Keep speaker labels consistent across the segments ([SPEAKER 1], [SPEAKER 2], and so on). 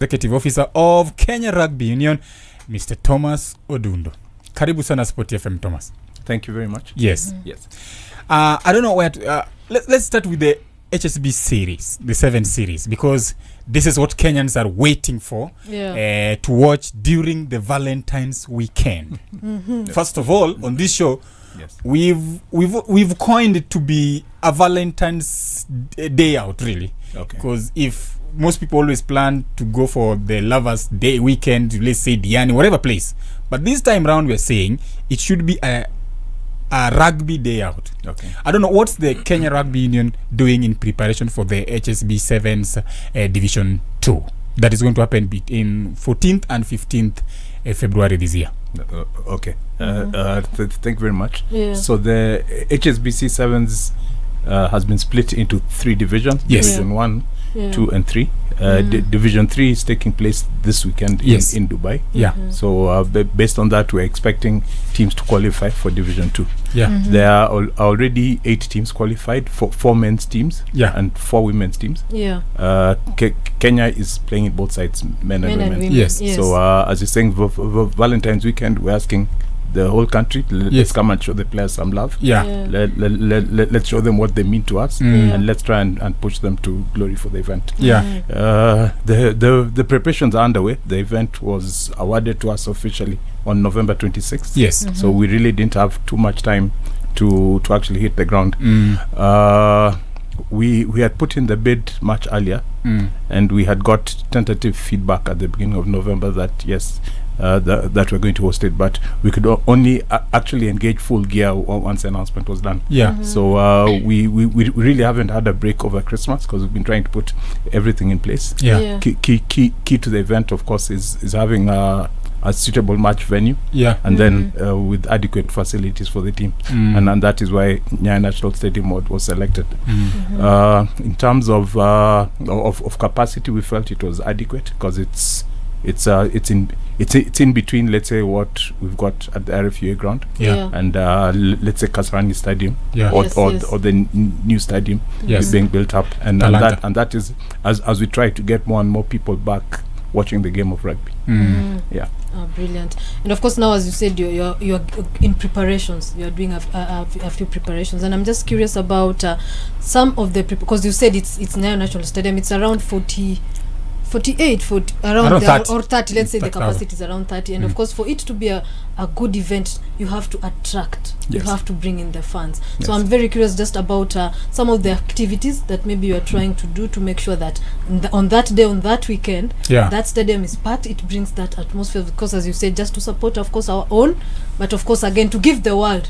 [SPEAKER 1] Executive Officer of Kenya Rugby Union, Mr. Thomas Odundo. Karibu sana SportyFM, Thomas.
[SPEAKER 2] Thank you very much.
[SPEAKER 1] Yes.
[SPEAKER 2] Mm-hmm. Yes.
[SPEAKER 1] I don't know where to... let's start with the HSB series, the 7 series, because this is what Kenyans are waiting for to watch during the Valentine's weekend.
[SPEAKER 3] Mm-hmm.
[SPEAKER 1] First of all, on this show,
[SPEAKER 2] Yes.
[SPEAKER 1] we've coined it to be a Valentine's day out, really.
[SPEAKER 2] Okay.
[SPEAKER 1] Because if most people always plan to go for the Lovers' Day weekend, let's say Diani, whatever place. But this time round, we're saying it should be a rugby day out.
[SPEAKER 2] Okay.
[SPEAKER 1] I don't know what's the Kenya Rugby Union doing in preparation for the HSB 7's Division 2 that is going to happen between 14th and 15th February this year.
[SPEAKER 2] Okay. Thank you very much.
[SPEAKER 3] Yeah.
[SPEAKER 2] So the HSBC 7s has been split into 3 divisions.
[SPEAKER 1] Yes.
[SPEAKER 2] Division 1,
[SPEAKER 3] Yeah.
[SPEAKER 2] 2 and 3. Division 3 is taking place this weekend
[SPEAKER 1] Yes.
[SPEAKER 2] in Dubai.
[SPEAKER 1] Yeah.
[SPEAKER 3] Mhm.
[SPEAKER 2] So based on that, we're expecting teams to qualify for Division 2.
[SPEAKER 1] Yeah.
[SPEAKER 3] Mhm.
[SPEAKER 2] There are already 8 teams qualified, 4 men's teams
[SPEAKER 1] Yeah.
[SPEAKER 2] and 4 women's teams.
[SPEAKER 3] Yeah.
[SPEAKER 2] Kenya is playing in both sides, men and women.
[SPEAKER 1] Yes.
[SPEAKER 2] So as you're saying, Valentine's weekend, we're asking the whole country, let's
[SPEAKER 1] Yes.
[SPEAKER 2] come and show the players some love.
[SPEAKER 1] Yeah.
[SPEAKER 2] Let's show them what they mean to us,
[SPEAKER 1] Mm.
[SPEAKER 2] and let's try and push them to glory for the event.
[SPEAKER 1] Yeah.
[SPEAKER 2] The preparations are underway. The event was awarded to us officially on November 26th.
[SPEAKER 1] Yes.
[SPEAKER 3] Mhm.
[SPEAKER 2] So we really didn't have too much time to actually hit the ground.
[SPEAKER 1] Mm.
[SPEAKER 2] We had put in the bid much earlier,
[SPEAKER 1] Mm.
[SPEAKER 2] and we had got tentative feedback at the beginning of November that yes, that we're going to host it, but we could only actually engage full gear once the announcement was done.
[SPEAKER 1] Yeah.
[SPEAKER 3] Mhm.
[SPEAKER 2] So we really haven't had a break over Christmas because we've been trying to put everything in place.
[SPEAKER 1] Yeah.
[SPEAKER 3] Yeah.
[SPEAKER 2] Key to the event, of course, is having a suitable match venue,
[SPEAKER 1] Yeah.
[SPEAKER 2] and then with adequate facilities for the team.
[SPEAKER 1] Mm.
[SPEAKER 2] And then that is why Nyayo National Stadium was selected.
[SPEAKER 1] Mm.
[SPEAKER 3] Mhm.
[SPEAKER 2] In terms of capacity, we felt it was adequate because it's in between, let's say, what we've got at the RFUA ground
[SPEAKER 1] Yeah.
[SPEAKER 2] and let's say Kasarani Stadium,
[SPEAKER 1] Yeah.
[SPEAKER 3] Yes, yes.
[SPEAKER 2] or the new stadium
[SPEAKER 1] Yes.
[SPEAKER 2] is being built up, and
[SPEAKER 1] Talanta.
[SPEAKER 2] that is as we try to get more and more people back watching the game of rugby.
[SPEAKER 1] Mm.
[SPEAKER 2] Yeah.
[SPEAKER 3] Oh, brilliant. And of course, now, as you said, you're in preparations. You're doing a few preparations, and I'm just curious about some of the because you said it's Nyayo National Stadium. It's around 48 around
[SPEAKER 1] 30.
[SPEAKER 3] or 30. Let's say the
[SPEAKER 1] 30,000.
[SPEAKER 3] capacity is around 30, and of course, for it to be a good event, you have to attract.
[SPEAKER 2] Yes.
[SPEAKER 3] You have to bring in the fans.
[SPEAKER 2] Yes.
[SPEAKER 3] So I'm very curious just about some of the activities that maybe you are trying to do to make sure that on that day, on that weekend,
[SPEAKER 1] Yeah.
[SPEAKER 3] that stadium is packed. It brings that atmosphere because, as you said, just to support, of course, our own, but of course, again, to give the world,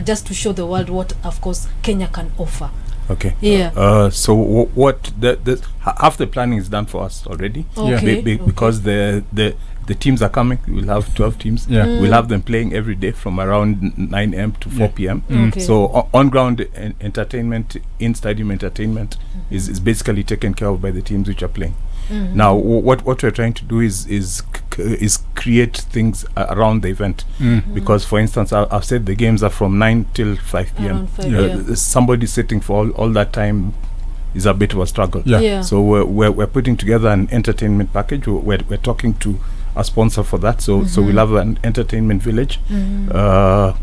[SPEAKER 3] just to show the world what, of course, Kenya can offer.
[SPEAKER 2] Okay.
[SPEAKER 3] Yeah.
[SPEAKER 2] So what the half the planning is done for us already.
[SPEAKER 1] Yeah.
[SPEAKER 3] Okay.
[SPEAKER 2] Because the teams are coming. We'll have 12 teams.
[SPEAKER 1] Yeah.
[SPEAKER 3] Mm.
[SPEAKER 2] We'll have them playing every day from around 9 a.m. to 4 p.m.
[SPEAKER 1] Mm.
[SPEAKER 3] Okay.
[SPEAKER 2] So on ground entertainment, in stadium entertainment is basically taken care of by the teams which are playing.
[SPEAKER 3] Mhm.
[SPEAKER 2] Now what we're trying to do is create things around the event,
[SPEAKER 1] Mm.
[SPEAKER 2] because for instance I've said the games are from 9 till 5 p.m.
[SPEAKER 3] Around 5
[SPEAKER 1] Yeah.
[SPEAKER 3] p.m.
[SPEAKER 2] Somebody sitting for all that time is a bit of a struggle.
[SPEAKER 1] Yeah.
[SPEAKER 3] Yeah.
[SPEAKER 2] So we're putting together an entertainment package. We're talking to a sponsor for that. So we'll have an entertainment village,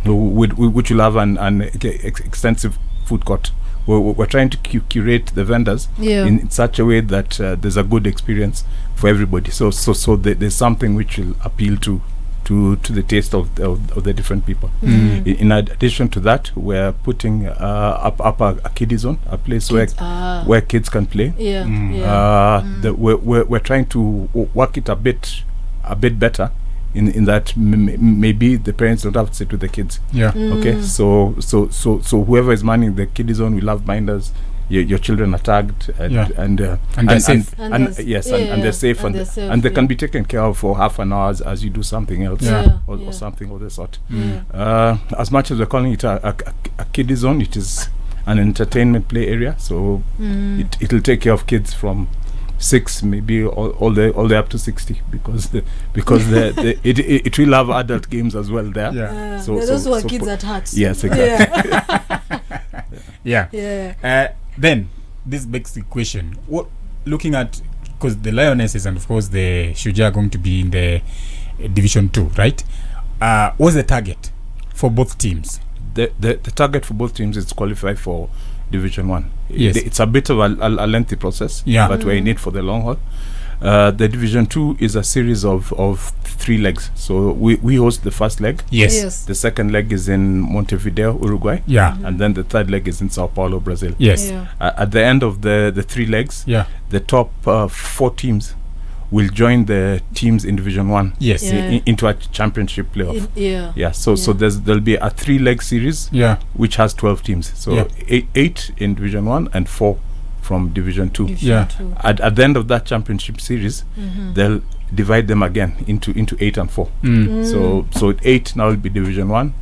[SPEAKER 2] which will have an extensive food court. We're trying to curate the vendors
[SPEAKER 3] Yeah.
[SPEAKER 2] in such a way that there's a good experience for everybody. So there's something which will appeal to the taste of the different people.
[SPEAKER 1] Mm.
[SPEAKER 2] In addition to that, we're putting up a kiddie zone, a place
[SPEAKER 3] Kids,
[SPEAKER 2] where kids can play.
[SPEAKER 3] yeah.
[SPEAKER 1] Mm.
[SPEAKER 3] Yeah.
[SPEAKER 2] We're trying to work it a bit better in that maybe the parents don't have to sit with the kids.
[SPEAKER 1] Yeah.
[SPEAKER 2] Okay, so whoever is manning the kiddie zone will have binders. Your children are tagged and
[SPEAKER 1] they're safe.
[SPEAKER 3] And
[SPEAKER 2] they're safe, and they can be taken care of for half an hour as you do something else.
[SPEAKER 1] Yeah.
[SPEAKER 2] Or something of the sort.
[SPEAKER 3] Yeah.
[SPEAKER 2] As much as we're calling it a kiddie zone, it is an entertainment play area, so it'll take care of kids from 6 maybe all the way up to 60, because it will have adult games as well there.
[SPEAKER 1] Yeah.
[SPEAKER 3] Those who are kids at heart.
[SPEAKER 2] Yes, exactly.
[SPEAKER 1] Yeah.
[SPEAKER 3] Yeah.
[SPEAKER 1] Then this begs the question: what, looking at because the Lionesses and of course the Shujaa are going to be in the Division 2, right? What's the target for both teams?
[SPEAKER 2] The target for both teams is to qualify for Division 1.
[SPEAKER 1] Yes.
[SPEAKER 2] It's a bit of a lengthy process, but we're in it for the long haul. The Division 2 is a series of 3 legs. So we host the first leg.
[SPEAKER 1] Yes.
[SPEAKER 2] The second leg is in Montevideo, Uruguay.
[SPEAKER 1] Yeah.
[SPEAKER 2] And then the third leg is in Sao Paulo, Brazil.
[SPEAKER 1] Yes.
[SPEAKER 2] At the end of the 3 legs, the top 4 teams will join the teams in Division 1 into a championship playoff. So there'll be a 3-leg series which has 12 teams. So 8 in Division 1 and 4 from Division 2. At the end of that championship series, they'll divide them again into 8 and 4. So 8 now will be Division 1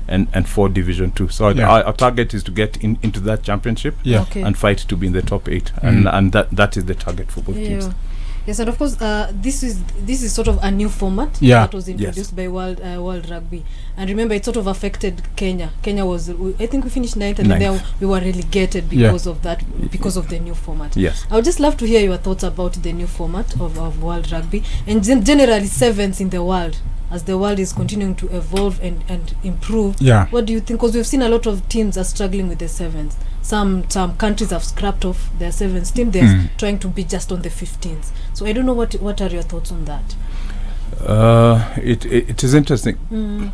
[SPEAKER 2] and 4 Division 2. So our target is to get into that championship and fight to be in the top 8. And that is the target for both teams.
[SPEAKER 3] Yes, and of course, this is sort of a new format that was introduced by World Rugby. And remember, it sort of affected Kenya. Kenya was, I think we finished 9th, and then we were relegated because of that, because of the new format.
[SPEAKER 2] Yes.
[SPEAKER 3] I would just love to hear your thoughts about the new format of World Rugby, and generally sevens in the world, as the world is continuing to evolve and improve. What do you think? Because we've seen a lot of teams are struggling with the sevens. Some countries have scrapped off their sevens team. They're trying to be just on the 15s. So I don't know what are your thoughts on that.
[SPEAKER 2] It is interesting.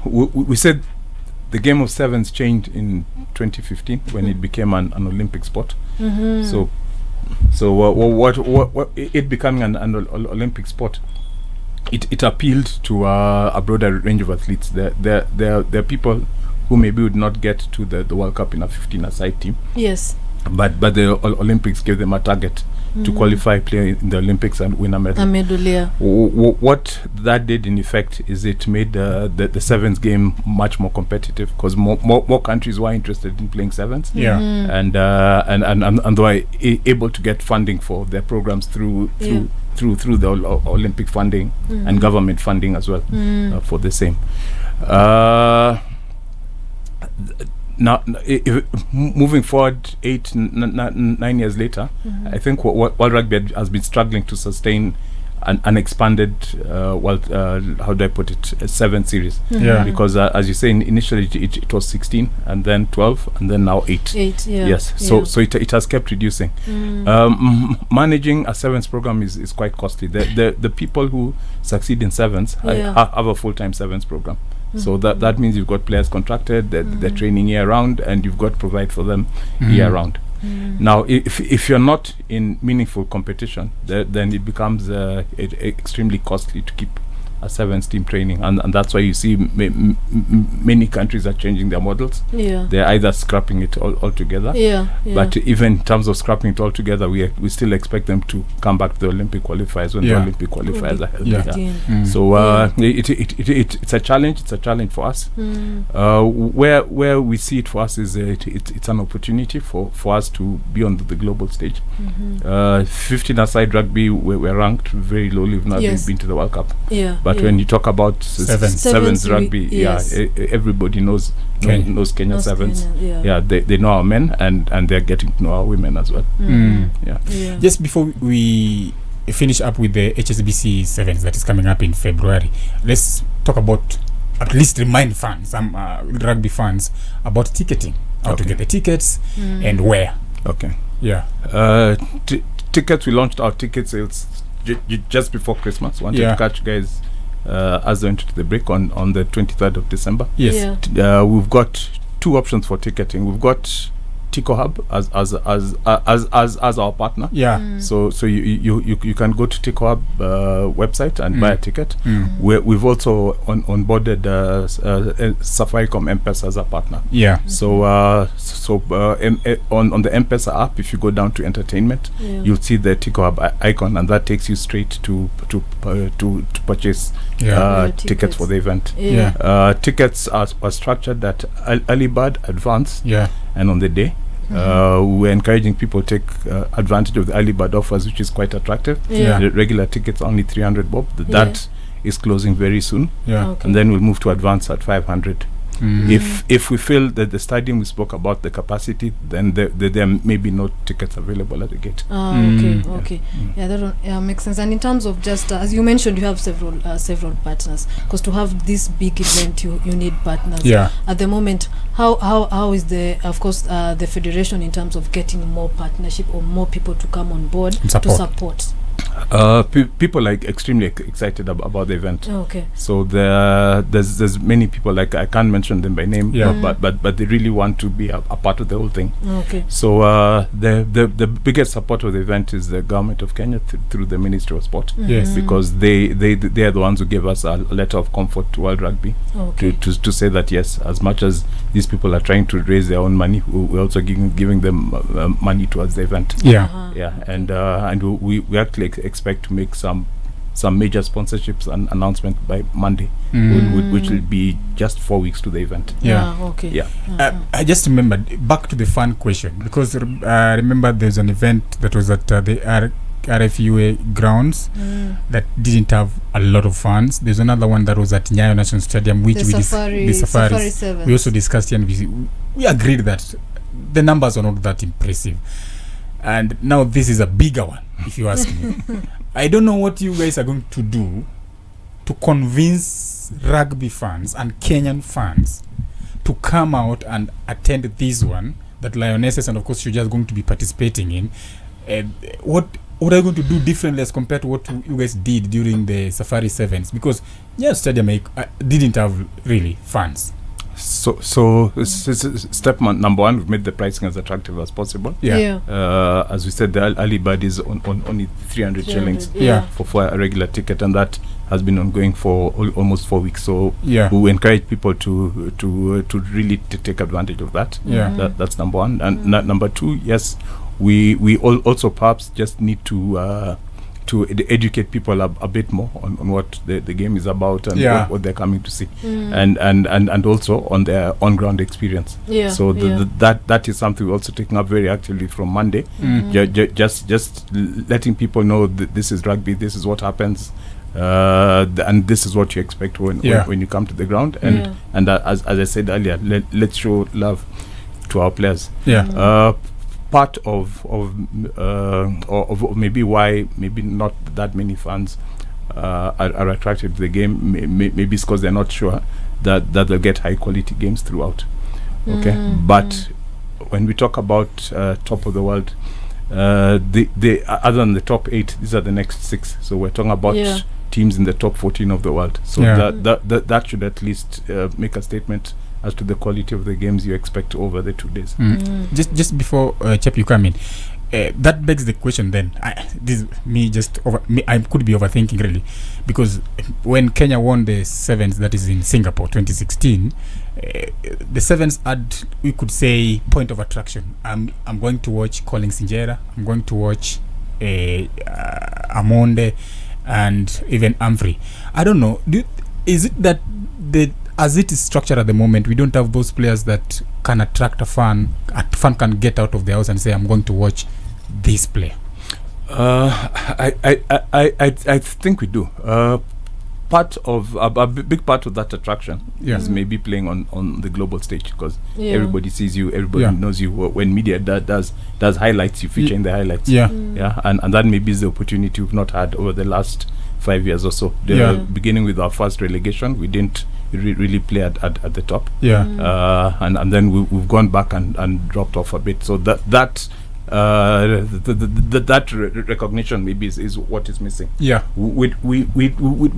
[SPEAKER 2] We said the game of sevens changed in 2015 when it became an Olympic sport. So what it becoming an Olympic sport, it appealed to a broader range of athletes. There are people who maybe would not get to the World Cup in a 15-a-side team.
[SPEAKER 3] Yes.
[SPEAKER 2] But the Olympics gave them a target to qualify, play in the Olympics and win a medal. What that did in effect is it made the sevens game much more competitive, because more countries were interested in playing sevens. And they were able to get funding for their programs through the Olympic funding and government funding as well for the same. Now, moving forward 9 years later, I think what World Rugby has been struggling to sustain an expanded how do I put it, 7 series, because as you say, initially it was 16 and then 12 and then now 8. So it has kept reducing. Managing a sevens program is quite costly. The people who succeed in sevens have a full-time sevens program. So that means you've got players contracted, they're training year round, and you've got to provide for them year round. Now, if you're not in meaningful competition, then it becomes extremely costly to keep a sevens team training, and that's why you see many countries are changing their models. They're either scrapping it altogether. But even in terms of scrapping it altogether, we still expect them to come back to the Olympic qualifiers when the Olympic qualifiers are held. So it's a challenge. It's a challenge for us. Where we see it for us is it's an opportunity for us to be on the global stage. 15-a-side rugby, we're ranked very lowly. We've not been to the World Cup. But when you talk about sevens rugby, everybody knows Kenya sevens. They know our men, and they're getting to know our women as well.
[SPEAKER 1] Just before we finish up with the HSBC sevens that is coming up in February, let's talk about, at least remind fans, some rugby fans, about ticketing, how to get the tickets and where. Tickets, we launched our ticket sales just before Christmas. Wanted to catch guys as they went to the break on the 23rd of December. We've got 2 options for ticketing. We've got Tico Hub as our partner. So you can go to Tico Hub website and buy a ticket. We've also onboarded Safaricom M-Pesa as a partner. So on the M-Pesa app, if you go down to entertainment, you'll see the Tico Hub icon, and that takes you straight to purchase tickets for the event. Tickets are structured at early bird, advance, and on the day. We're encouraging people to take advantage of the early bird offers, which is quite attractive. The regular tickets only 300 bob. That is closing very soon, and then we'll move to advance at 500.
[SPEAKER 2] If we feel that the stadium we spoke about the capacity, then there may be no tickets available at the gate.
[SPEAKER 3] Okay. Yeah, that makes sense. And in terms of just as you mentioned, you have several partners, because to have this big event, you need partners.
[SPEAKER 1] Yeah.
[SPEAKER 3] At the moment, how is the federation in terms of getting more partnership or more people to come on board to support?
[SPEAKER 2] People are extremely excited about the event.
[SPEAKER 3] Okay.
[SPEAKER 2] So there's many people, like I can't mention them by name, but they really want to be a part of the whole thing.
[SPEAKER 3] Okay.
[SPEAKER 2] So the biggest support of the event is the government of Kenya through the Ministry of Sport.
[SPEAKER 1] Yes.
[SPEAKER 2] Because they are the ones who gave us a letter of comfort to World Rugby.
[SPEAKER 3] Okay.
[SPEAKER 2] to say that yes, as much as these people are trying to raise their own money, we're also giving them money towards the event.
[SPEAKER 1] Yeah.
[SPEAKER 2] And we actually expect to make some major sponsorships and announcement by Monday, which will be just 4 weeks to the event.
[SPEAKER 3] Okay.
[SPEAKER 1] Yeah. I just remembered, back to the fan question, because I remember there's an event that was at the RFUA grounds that didn't have a lot of fans. There's another one that was at Nyayo National Stadium, which the Safari 7. We also discussed here, and we agreed that the numbers are not that impressive. And now this is a bigger one, if you ask me. I don't know what you guys are going to do to convince rugby fans and Kenyan fans to come out and attend this one that Lionesses and of course you're just going to be participating in. What are you going to do differently as compared to what you guys did during the Safari Sevens? Because Stadium didn't have really fans.
[SPEAKER 2] So step number one, we've made the pricing as attractive as possible. As we said, the early bird is on only 300 shillings for a regular ticket, and that has been ongoing for almost 4 weeks. So we encourage people to really take advantage of that. That's number one. And number two, yes, we also perhaps just need to educate people a bit more on what the game is about and what they're coming to see, and also on their on-ground experience. So that is something we're also taking up very actively from Monday. Just letting people know that this is rugby, this is what happens, and this is what you expect when you come to the ground. And as I said earlier, let's show love to our players. Part of maybe why maybe not that many fans are attracted to the game, maybe it's because they're not sure that they'll get high quality games throughout. But when we talk about top of the world, the other than the top 8, these are the next 6. So we're talking about teams in the top 14 of the world. So that should at least make a statement as to the quality of the games you expect over the 2 days.
[SPEAKER 1] Just before Chep you come in, that begs the question then. I could be overthinking really, because when Kenya won the Sevens, that is in Singapore 2016, the Sevens had, we could say, point of attraction. I'm going to watch Colin Sinjera, I'm going to watch Amonde and even Humphrey. I don't know, is it that as it is structured at the moment, we don't have those players that can attract a fan can get out of the house and say, I'm going to watch this player?
[SPEAKER 2] I think we do. Part of a big part of that attraction is maybe playing on the global stage, because everybody sees you, everybody knows you. When media does highlights, you feature in the highlights. And that maybe is the opportunity we've not had over the last 5 years or so. Beginning with our first relegation, we didn't really play at the top. And then we've gone back and dropped off a bit. So that recognition maybe is what is missing. We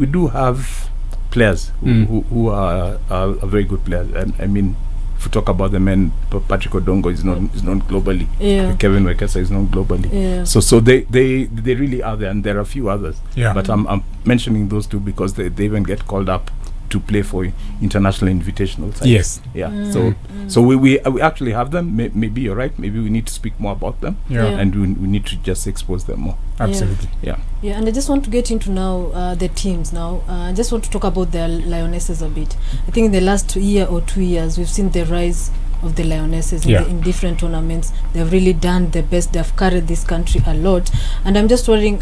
[SPEAKER 2] do have players who are very good players. I mean, if we talk about the men, Patrick Odongo is known globally. Kevin Wekesa is known globally. So they really are there, and there are a few others. But I'm mentioning those two because they even get called up to play for international invitational sides. So we actually have them. Maybe you're right. Maybe we need to speak more about them, and we need to just expose them more.
[SPEAKER 1] Absolutely.
[SPEAKER 3] And I just want to get into now the teams now. I just want to talk about the Lionesses a bit. I think in the last year or 2 years, we've seen the rise of the Lionesses in different tournaments. They've really done the best. They've carried this country a lot. And I'm just wondering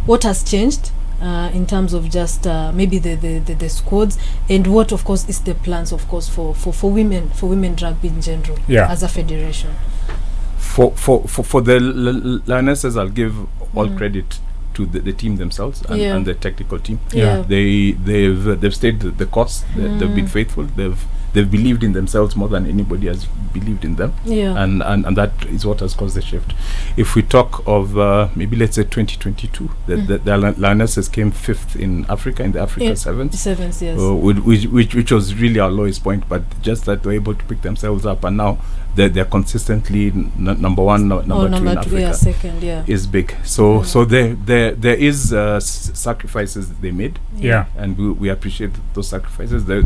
[SPEAKER 3] what has changed in terms of just maybe the squads, and what of course is the plans of course for women rugby in general as a federation?
[SPEAKER 2] For the Lionesses, I'll give all credit to the team themselves and the technical team. They've stayed the course. They've been faithful. They've believed in themselves more than anybody has believed in them. And that is what has caused the shift. If we talk of maybe let's say 2022, the Lionesses came 5th in Africa, in the Africa Sevens,
[SPEAKER 3] yes.
[SPEAKER 2] Which was really our lowest point, but just that they were able to pick themselves up, and now they're consistently number one, number two in Africa.
[SPEAKER 3] Second,
[SPEAKER 2] is big. So there is sacrifices they made, and we appreciate those sacrifices. They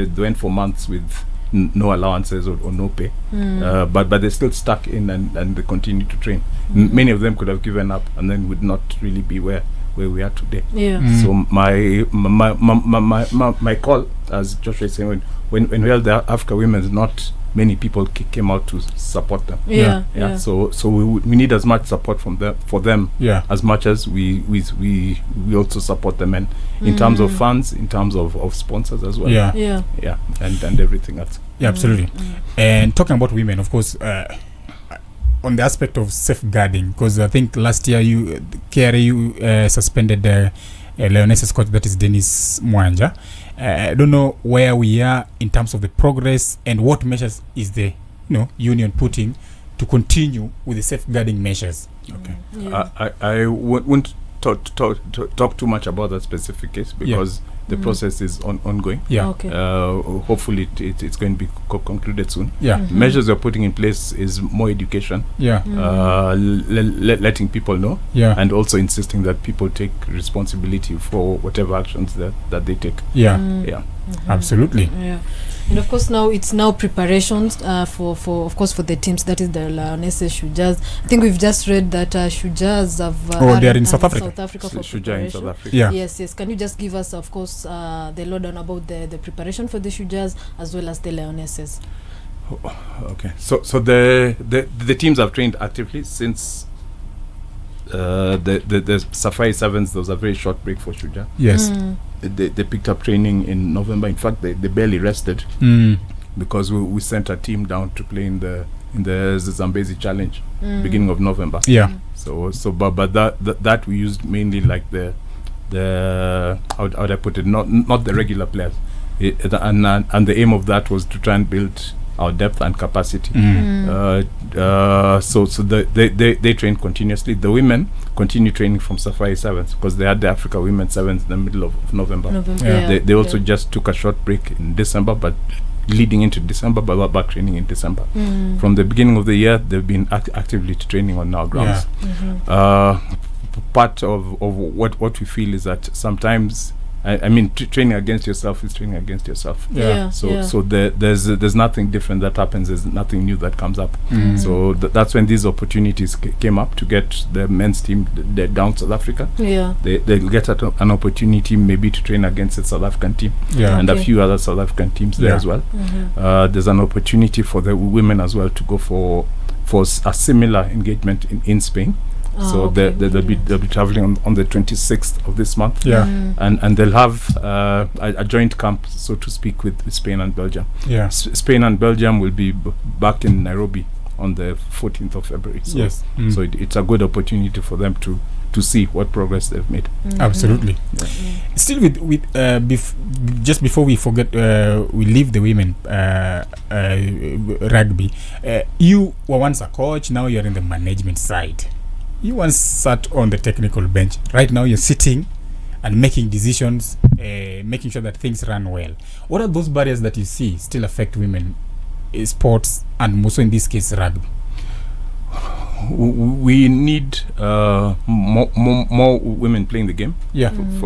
[SPEAKER 2] went for months with no allowances or no pay, but they're still stuck in and they continue to train. Many of them could have given up and then would not really be where we are today. So my call, as Joshua is saying, when we held the Africa Women's, not many people came out to support them. So we need as much support from them for them as much as we also support them, and in terms of funds, in terms of sponsors as well. And everything else.
[SPEAKER 1] Absolutely. And talking about women, of course, on the aspect of safeguarding, because I think last year KRU suspended the Lionesses coach, that is Dennis Mwanja. I don't know where we are in terms of the progress, and what measures is the union putting to continue with the safeguarding measures.
[SPEAKER 2] I wouldn't talk too much about that specific case, because the process is ongoing. Hopefully it's going to be concluded soon. Measures we're putting in place is more education, letting people know, and also insisting that people take responsibility for whatever actions that they take.
[SPEAKER 1] Absolutely.
[SPEAKER 3] And of course now it's preparations for of course for the teams, that is the Lionesses, Shujas. I think we've just read that Shujas have
[SPEAKER 1] they are in South Africa
[SPEAKER 3] for
[SPEAKER 2] Shuja in South Africa.
[SPEAKER 3] Yes. Can you just give us of course the lowdown about the preparation for the Shujas as well as the Lionesses?
[SPEAKER 2] Okay, so the teams have trained actively since the Safari Sevens. There was a very short break for Shuja. They picked up training in November. In fact, they barely rested because we sent a team down to play in the Zambezi Challenge beginning of November. But that we used mainly like the how would I put it, not the regular players, and the aim of that was to try and build our depth and capacity. So they train continuously. The women continue training from Safari Sevens, because they had the Africa Women Sevens in the middle of November. They also just took a short break in December, but leading into December, but back training in December. From the beginning of the year, they've been actively training on our grounds. Part of what we feel is that sometimes, I mean, training against yourself is training against yourself. So there's nothing different that happens. There's nothing new that comes up. So that's when these opportunities came up to get the men's team down South Africa. They'll get an opportunity maybe to train against the South African team and a few other South African teams there as well. There's an opportunity for the women as well to go for a similar engagement in Spain. So they'll be traveling on the 26th of this month, and they'll have a joint camp, so to speak, with Spain and Belgium. Spain and Belgium will be back in Nairobi on the 14th of February. So, so it's a good opportunity for them to see what progress they've made.
[SPEAKER 1] Absolutely. Still with just before we forget, we leave the women rugby. You were once a coach, now you're in the management side. You once sat on the technical bench. Right now you're sitting and making decisions, making sure that things run well. What are those barriers that you see still affect women sports, and also in this case rugby?
[SPEAKER 2] We need more women playing the game.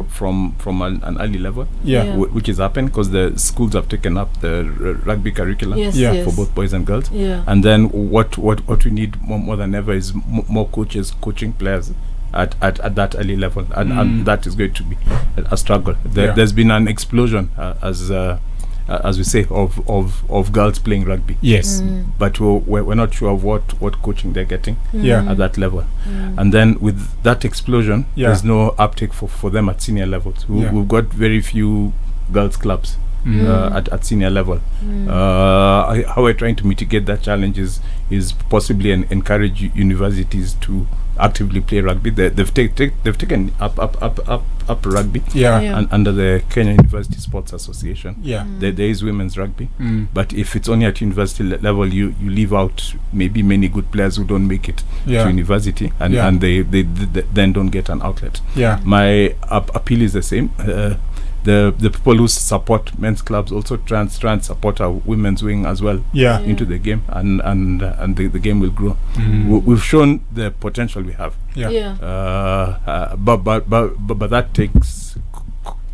[SPEAKER 2] From an early level. Which is happening because the schools have taken up the rugby curriculum for both boys and girls. And then what we need more than ever is more coaches coaching players at that early level, and that is going to be a struggle. There's been an explosion as as we say, of girls playing rugby.
[SPEAKER 1] Yes.
[SPEAKER 2] But we're not sure of what coaching they're getting
[SPEAKER 1] Yeah.
[SPEAKER 2] at that level. And then with that explosion,
[SPEAKER 1] Yeah.
[SPEAKER 2] there's no uptake for them at senior levels.
[SPEAKER 1] Yeah.
[SPEAKER 2] We've got very few girls clubs at senior level. How we're trying to mitigate that challenge is possibly encourage universities to actively play rugby. They've taken up rugby
[SPEAKER 3] Yeah.
[SPEAKER 2] under the Kenya University Sports Association.
[SPEAKER 1] Yeah.
[SPEAKER 2] There is women's rugby,
[SPEAKER 1] Mm.
[SPEAKER 2] but if it's only at university level, you leave out maybe many good players who don't make it
[SPEAKER 1] Yeah.
[SPEAKER 2] to university, and
[SPEAKER 1] Yeah.
[SPEAKER 2] and they then don't get an outlet.
[SPEAKER 1] Yeah.
[SPEAKER 2] My appeal is the same. The people who support men's clubs also try and support our women's wing as well
[SPEAKER 1] Yeah.
[SPEAKER 2] into the game, and the game will grow.
[SPEAKER 1] Mm.
[SPEAKER 2] We've shown the potential we have,
[SPEAKER 1] Yeah.
[SPEAKER 3] Yeah.
[SPEAKER 2] but that takes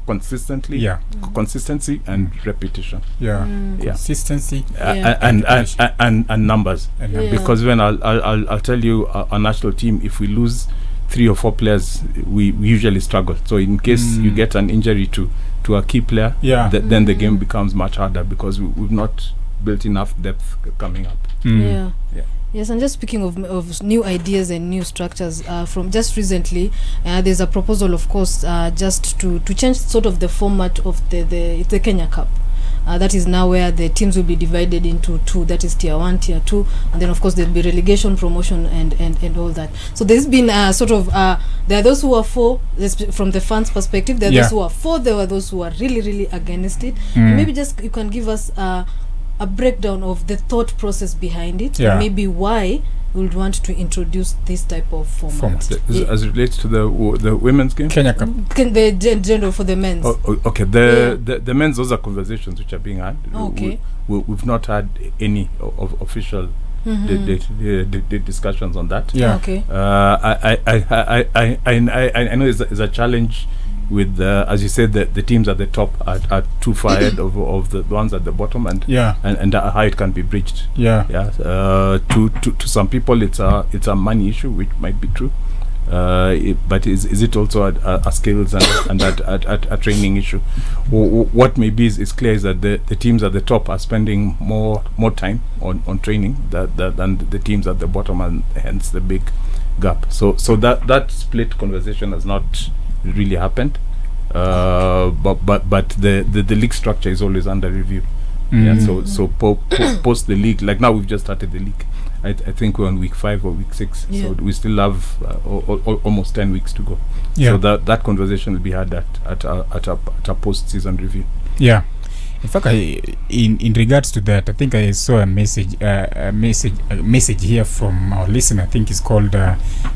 [SPEAKER 2] consistency and repetition.
[SPEAKER 1] Yeah.
[SPEAKER 2] Yeah.
[SPEAKER 1] Consistency.
[SPEAKER 3] Yeah.
[SPEAKER 2] And numbers.
[SPEAKER 1] And
[SPEAKER 3] Yeah.
[SPEAKER 2] Because when I'll tell you, our national team, if we lose 3 or 4 players, we usually struggle. So in case you get an injury to a key player,
[SPEAKER 1] Yeah.
[SPEAKER 2] then the game becomes much harder, because we've not built enough depth coming up.
[SPEAKER 3] Yeah.
[SPEAKER 2] Yeah.
[SPEAKER 3] Yes, and just speaking of new ideas and new structures, from just recently, there's a proposal, of course, just to change sort of the format of the Kenya Cup. That is now where the teams will be divided into 2. That is tier 1, tier 2, and then of course there'll be relegation, promotion, and all that. So there's been sort of there are those who are for this, from the fans' perspective. There are those who are for. There are those who are really against it. Maybe just you can give us a breakdown of the thought process behind it,
[SPEAKER 1] Yeah.
[SPEAKER 3] and maybe why we would want to introduce this type of format.
[SPEAKER 2] As it relates to the women's game.
[SPEAKER 1] Kenya Cup.
[SPEAKER 3] The gender for the men's.
[SPEAKER 2] Okay. The men's, those are conversations which are being had.
[SPEAKER 3] Okay.
[SPEAKER 2] We've not had any of official the discussions on that.
[SPEAKER 1] Yeah.
[SPEAKER 3] Okay.
[SPEAKER 2] I know it's a challenge with as you said, the teams at the top are too far ahead of the ones at the bottom, and how it can be bridged.
[SPEAKER 1] Yeah.
[SPEAKER 2] To some people it's a money issue, which might be true, but is it also a skills and a training issue? What maybe is clear is that the teams at the top are spending more time on training than the teams at the bottom, and hence the big gap. So that split conversation has not really happened, but the league structure is always under review. Yeah, so post the league, like now we've just started the league. I think we're on week 5 or week 6, so we still have almost 10 weeks to go. So that conversation will be had at a post-season review.
[SPEAKER 1] Yeah. In fact, in regards to that, I think I saw a message here from our listener. I think it's called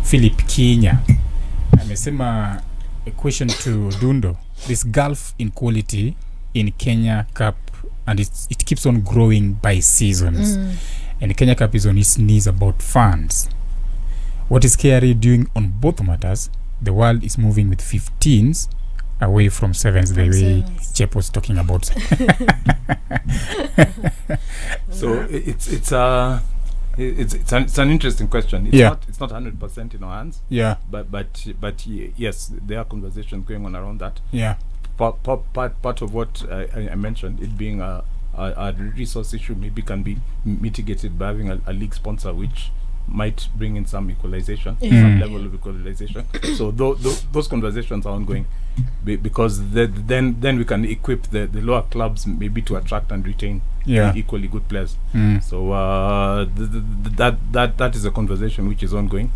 [SPEAKER 1] Philip Kinya. Amesema, a question to Dundo: this gulf in quality in Kenya Cup, and it keeps on growing by seasons, and Kenya Cup is on its knees about funds. What is KRU doing on both matters? The world is moving with 15s away from 7s, the way Chep was talking about.
[SPEAKER 2] So it's an interesting question. It's not 100% in our hands.
[SPEAKER 1] Yeah.
[SPEAKER 2] But yes, there are conversations going on around that.
[SPEAKER 1] Yeah.
[SPEAKER 2] Part of what I mentioned, it being a resource issue, maybe can be mitigated by having a league sponsor, which might bring in some equalization, some level of equalization. So those conversations are ongoing, because then we can equip the lower clubs maybe to attract and retain equally good players. So that is a conversation which is ongoing.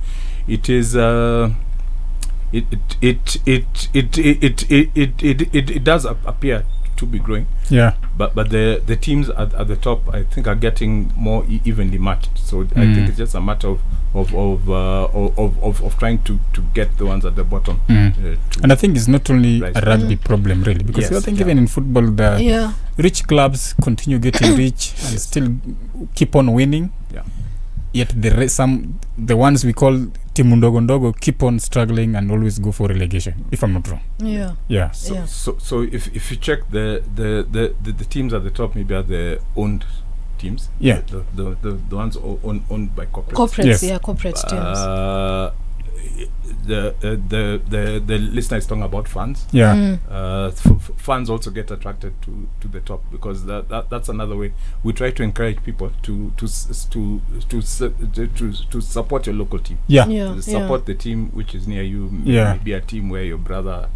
[SPEAKER 2] It is it does appear to be growing. Yeah. But the teams at the top, I think, are getting more evenly matched. So I think it's just a matter of trying to get the ones at the bottom.
[SPEAKER 1] And I think it's not only a rugby problem, really, because I think even in football, the rich clubs continue getting rich and still keep on winning. Yeah. Yet the ones we call timu ndogo ndogo keep on struggling and always go for relegation, if I'm not wrong. So
[SPEAKER 2] if you check the teams at the top, maybe are the owned teams. The ones owned by corporates.
[SPEAKER 3] Corporate teams.
[SPEAKER 2] the listener is talking about funds.
[SPEAKER 1] Yeah.
[SPEAKER 2] Funds also get attracted to the top, because that's another way we try to encourage people to support your local team.
[SPEAKER 1] Yeah.
[SPEAKER 2] To support the team which is near you.
[SPEAKER 1] Yeah.
[SPEAKER 2] Maybe a team where your brother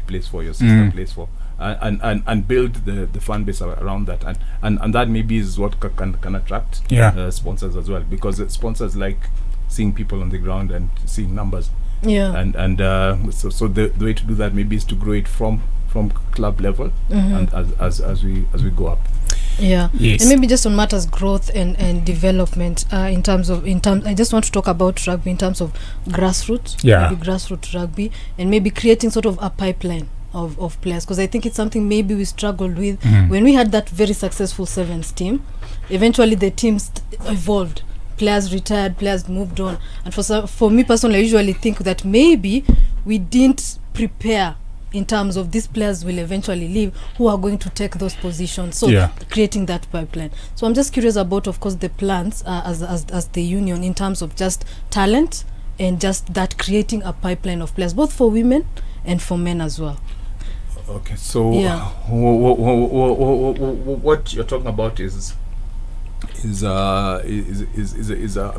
[SPEAKER 2] plays for, your sister plays for, and build the fan base around that, and that maybe is what can attract sponsors as well, because sponsors like seeing people on the ground and seeing numbers. And so the way to do that maybe is to grow it from club level, and as we go up.
[SPEAKER 3] Yes.
[SPEAKER 1] Yes.
[SPEAKER 3] And maybe just on matters growth and development, in terms I just want to talk about rugby in terms of grassroots, maybe grassroots rugby, and maybe creating sort of a pipeline of players, because I think it's something maybe we struggled with when we had that very successful sevens team. Eventually the team evolved, players retired, players moved on, and for me personally, I usually think that maybe we didn't prepare in terms of these players will eventually leave, who are going to take those positions, so creating that pipeline. So I'm just curious about, of course, the plans as the union in terms of just talent and just that creating a pipeline of players, both for women and for men as well.
[SPEAKER 2] Okay, so what you're talking about is a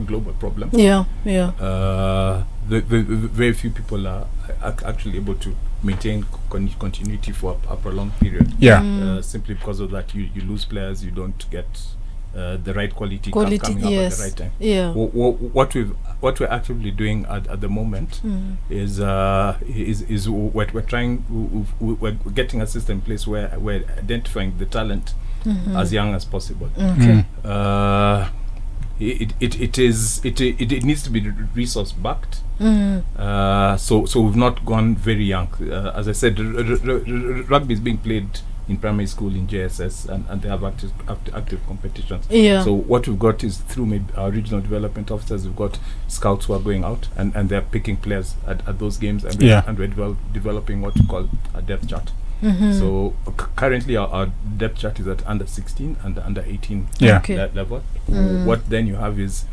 [SPEAKER 2] global problem. The very few people are actually able to maintain continuity for a prolonged period. Simply because of that, you lose players, you don't get the right quality coming up at the right time. What we're actively doing at the moment is we're getting a system in place where we're identifying the talent as young as possible. It needs to be resource backed. So we've not gone very young. As I said, rugby is being played in primary school, in JSS, and they have active competitions. So what we've got is, through maybe our regional development officers, we've got scouts who are going out and they're picking players at those games, and we're developing what we call a depth chart. So currently our depth chart is at under 16 and under 18 level. What then you have is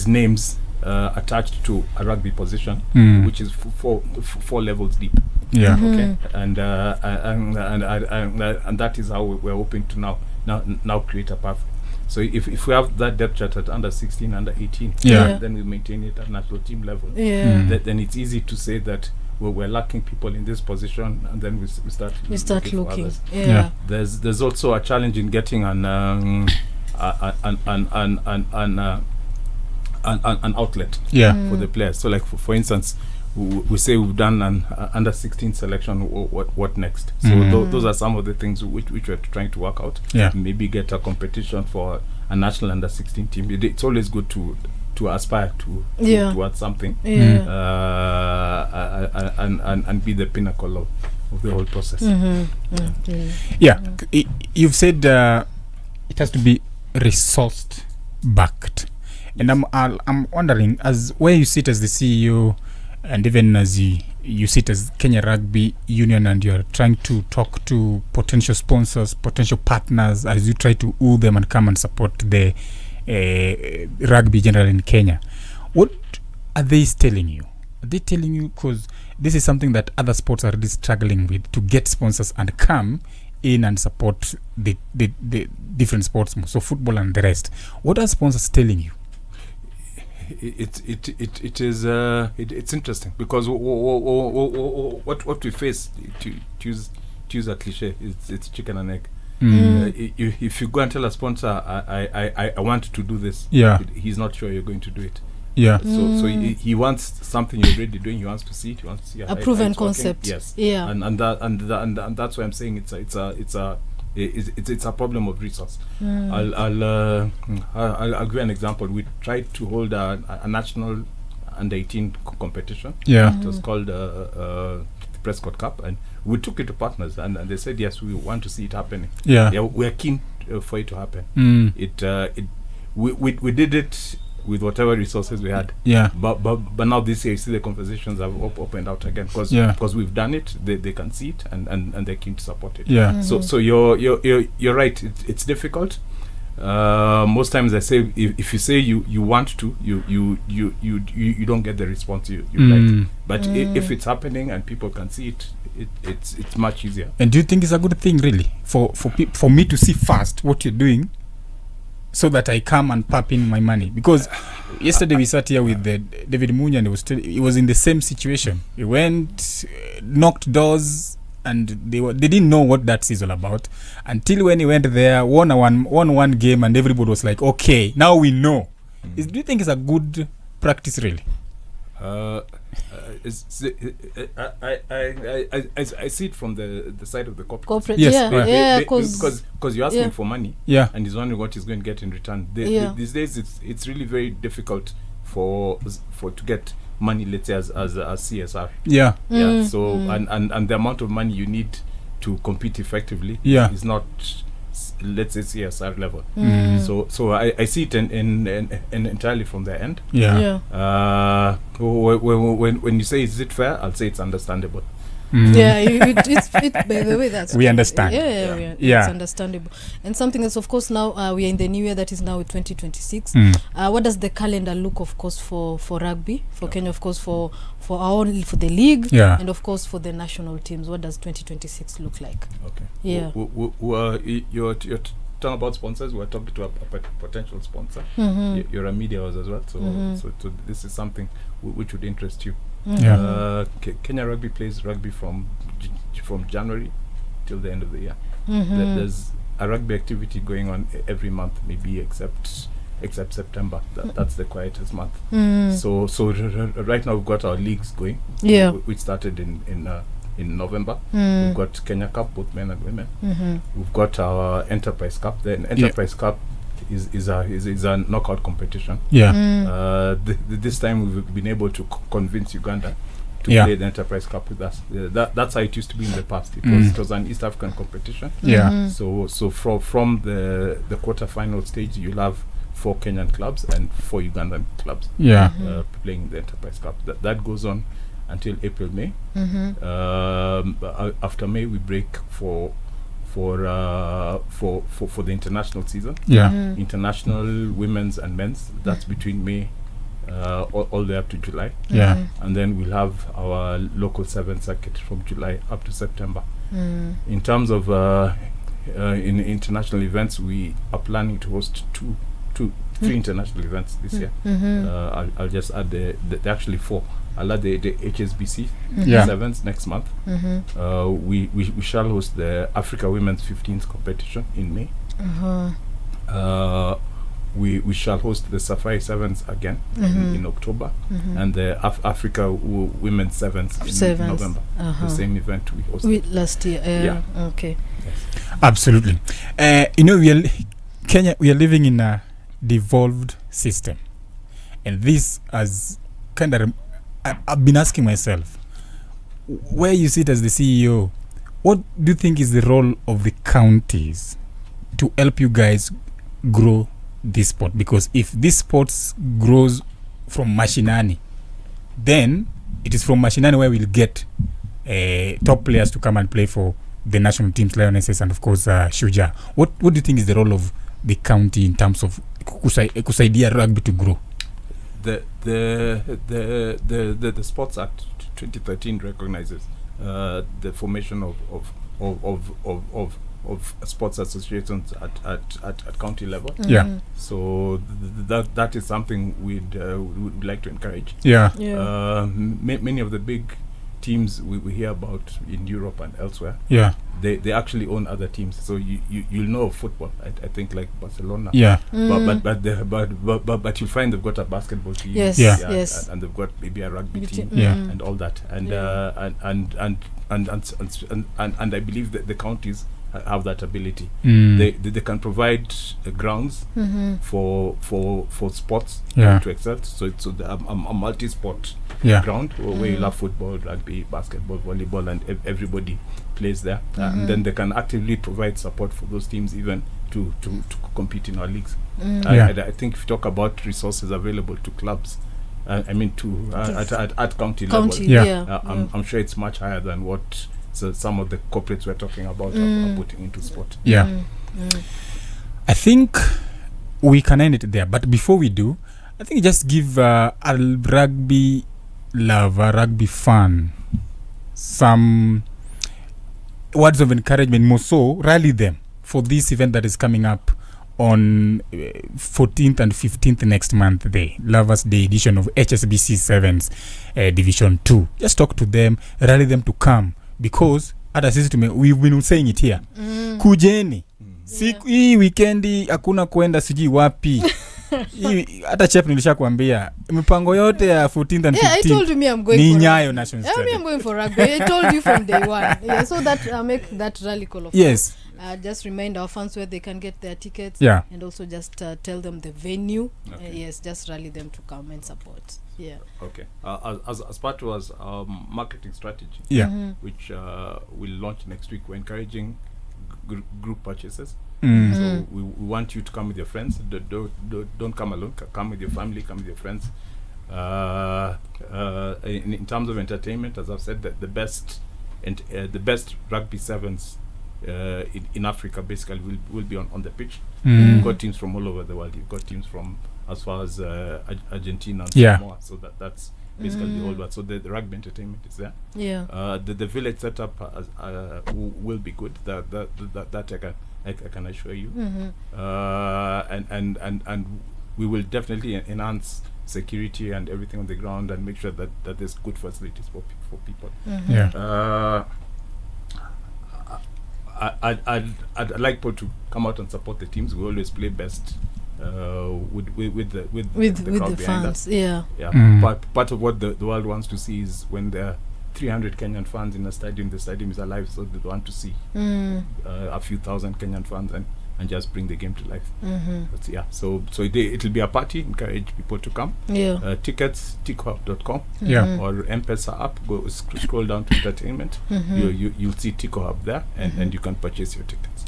[SPEAKER 2] names attached to a rugby position, which is four levels deep. And that is how we're hoping to now create a path. So if we have that depth chart at under 16, under 18, then we maintain it at national team level. Then it's easy to say that we're lacking people in this position, and then we start looking. There's also a challenge in getting an outlet for the players. So, like for instance, we say we've done an under 16 selection. What next? So those are some of the things which we're trying to work out. Maybe get a competition for a national under 16 team. It's always good to aspire towards something, and be the pinnacle of the whole process.
[SPEAKER 1] You've said it has to be resourced backed, and I'm wondering, as where you sit as the CEO, and even as you sit as Kenya Rugby Union, and you're trying to talk to potential sponsors, potential partners, as you try to woo them and come and support the rugby general in Kenya, what are they telling you? Are they telling you, because this is something that other sports are really struggling with, to get sponsors and come in and support the different sports, so football and the rest? What are sponsors telling you?
[SPEAKER 2] It's interesting, because what we face, to use a cliche, it's chicken and egg. If you go and tell a sponsor, I want to do this, he's not sure you're going to do it. So he wants something you're already doing. He wants to see it. He wants to see
[SPEAKER 3] a proven concept.
[SPEAKER 2] And that's why I'm saying it's a problem of resource. I'll give you an example. We tried to hold a national under 18 competition. It was called the Prescott Cup, and we took it to partners, and they said yes, we want to see it happening. We're keen for it to happen. We did it with whatever resources we had. But now this year, you see the conversations have opened out again, because we've done it. They can see it, and they're keen to support it. So you're right. It's difficult. Most times I say if you say you want to, you don't get the response you like. But if it's happening and people can see it, it's much easier.
[SPEAKER 1] And do you think it's a good thing, really, for me to see first what you're doing, so that I come and pump in my money? Because yesterday we sat here with David Munya, and he was in the same situation. He went, knocked doors, and they didn't know what that is all about until when he went there, won one game, and everybody was like, okay, now we know. Do you think it's a good practice, really?
[SPEAKER 2] I see it from the side of the corporate.
[SPEAKER 1] Yes,
[SPEAKER 2] because you're asking for money, and he's wondering what he's going to get in return. These days, it's really very difficult for to get money, let's say, as CSR. So and the amount of money you need to compete effectively is not, let's say, CSR level. So I see it in entirely from their end. When you say is it fair, I'll say it's understandable.
[SPEAKER 3] It's by the way that's
[SPEAKER 1] we understand.
[SPEAKER 3] It's understandable. And something else, of course, now we are in the new year, that is now 2026. What does the calendar look, of course, for rugby, for Kenya, of course, for our own, for the league, and of course for the national teams? What does 2026 look like?
[SPEAKER 2] You're talking about sponsors. We're talking to a potential sponsor. You're a media house as well, so this is something which would interest you. Kenya Rugby plays rugby from January till the end of the year. There's a rugby activity going on every month, maybe except September. That's the quietest month. So right now we've got our leagues going, which started in November. We've got Kenya Cup, both men and women. We've got our Enterprise Cup. The Enterprise Cup is a knockout competition. This time we've been able to convince Uganda to play the Enterprise Cup with us. That's how it used to be in the past. It was an East African competition. So from the quarter-final stage, you'll have 4 Kenyan clubs and 4 Ugandan clubs playing the Enterprise Cup. That goes on until April, May. After May, we break for the international season. International women's and men's. That's between May all the way up to July. And then we'll have our local 7 circuit from July up to September. In terms of in international events, we are planning to host 3 international events this year. I'll just add the actually 4. I'll add the HSBC 7s next month. We shall host the Africa Women's 15s competition in May. We shall host the Safari 7s again in October, and the Africa Women's 7s in November. The same event we hosted
[SPEAKER 3] last year. Okay.
[SPEAKER 1] Yes. Absolutely. Kenya, we are living in a devolved system, and this has kind of I've been asking myself, where you sit as the CEO, what do you think is the role of the counties to help you guys grow this sport? Because if this sport grows from Mashinani, then it is from Mashinani where we'll get top players to come and play for the national teams, Lionesses, and of course Shuja. What do you think is the role of the county in terms of kusaidia rugby to grow?
[SPEAKER 2] The Sports Act 2013 recognizes the formation of sports associations at county level. So that is something we'd like to encourage. Many of the big teams we hear about in Europe and elsewhere, they actually own other teams. So you'll know of football, I think, like Barcelona. But you'll find they've got a basketball team. And they've got maybe a rugby team and all that. And I believe that the counties have that ability. They can provide grounds for sports to excel. So it's a multi-sport ground where you'll have football, rugby, basketball, volleyball, and everybody plays there. And then they can actively provide support for those teams even to compete in our leagues. I think if you talk about resources available to clubs, I mean at county level, I'm sure it's much higher than what some of the corporates we're talking about are putting into sport.
[SPEAKER 1] I think we can end it there. But before we do, I think just give a rugby lover, rugby fan, some words of encouragement, more so rally them for this event that is coming up on 14th and 15th next month, the Lovers Day edition of HSBC Sevens Division 2. Just talk to them, rally them to come, because hata sisi we've been saying it here. Kujeni. Siku hii weekendi hakuna kwenda siji wapi. Hata chef nilishakwambia mipango yote ya 14th and 15th.
[SPEAKER 3] Yeah, I told you I'm going
[SPEAKER 1] ni
[SPEAKER 3] for
[SPEAKER 1] Nyayo National Stadium.
[SPEAKER 3] I'm going for rugby. I told you from day one. Yeah, so that make that rally call of
[SPEAKER 1] yes.
[SPEAKER 3] Just remind our fans where they can get their tickets.
[SPEAKER 1] Yeah.
[SPEAKER 3] And also just tell them the venue.
[SPEAKER 2] Okay.
[SPEAKER 3] Yes, just rally them to come and support. Yeah.
[SPEAKER 2] Okay. As part was marketing strategy.
[SPEAKER 1] Yeah.
[SPEAKER 2] Which we'll launch next week. We're encouraging group purchases. So we want you to come with your friends. Don't come alone. Come with your family. Come with your friends. In terms of entertainment, as I've said, the best rugby sevens in Africa basically will be on the pitch. You've got teams from all over the world. You've got teams from as far as Argentina and Samoa. So that's basically the whole world. So the rugby entertainment is there.
[SPEAKER 3] Yeah.
[SPEAKER 2] The village setup will be good. That I can assure you. And we will definitely enhance security and everything on the ground and make sure that there's good facilities for people.
[SPEAKER 1] Yeah.
[SPEAKER 2] I'd like people to come out and support the teams. We always play best with the
[SPEAKER 3] fans.
[SPEAKER 2] us.
[SPEAKER 3] Yeah.
[SPEAKER 2] Part of what the world wants to see is when there are 300 Kenyan fans in a stadium, the stadium is alive, so they want to see a few thousand Kenyan fans and just bring the game to life. So it'll be a party. Encourage people to come. Tickets, TicoHub.com or M-Pesa app. Go scroll down to entertainment. You'll see Tico Hub there, and you can purchase your tickets.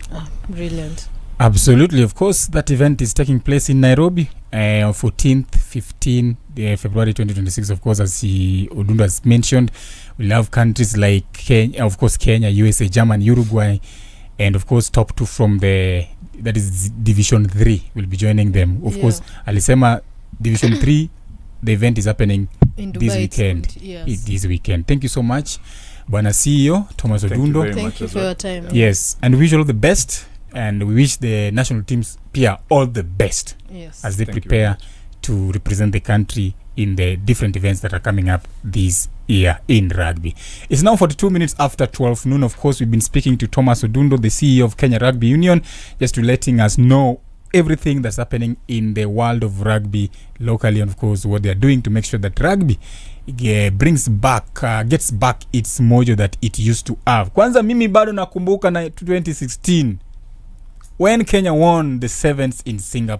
[SPEAKER 3] Brilliant.
[SPEAKER 1] Absolutely. Of course, that event is taking place in Nairobi on 14th, 15th February 2026. Of course, as Odundo has mentioned, we have countries like Kenya, of course, Kenya, USA, Germany, Uruguay, and of course, top two from that is Division 3 will be joining them. Of course, alisema Division 3, the event is happening
[SPEAKER 3] in
[SPEAKER 1] this weekend. This weekend. Thank you so much, Bwana CEO Thomas Odundo.
[SPEAKER 3] Thank you for your time.
[SPEAKER 1] Yes, and we wish you all the best. And we wish the national teams Pia all the best as they prepare to represent the country in the different events that are coming up this year in rugby. It's now 42 minutes after 12 noon. Of course, we've been speaking to Thomas Odundo, the CEO of Kenya Rugby Union, just to letting us know everything that's happening in the world of rugby locally, and of course what they're doing to make sure that rugby gets back its mojo that it used to have. Kwanza mimi bado nakumbuka na 2016 when Kenya won the sevens in Singapore.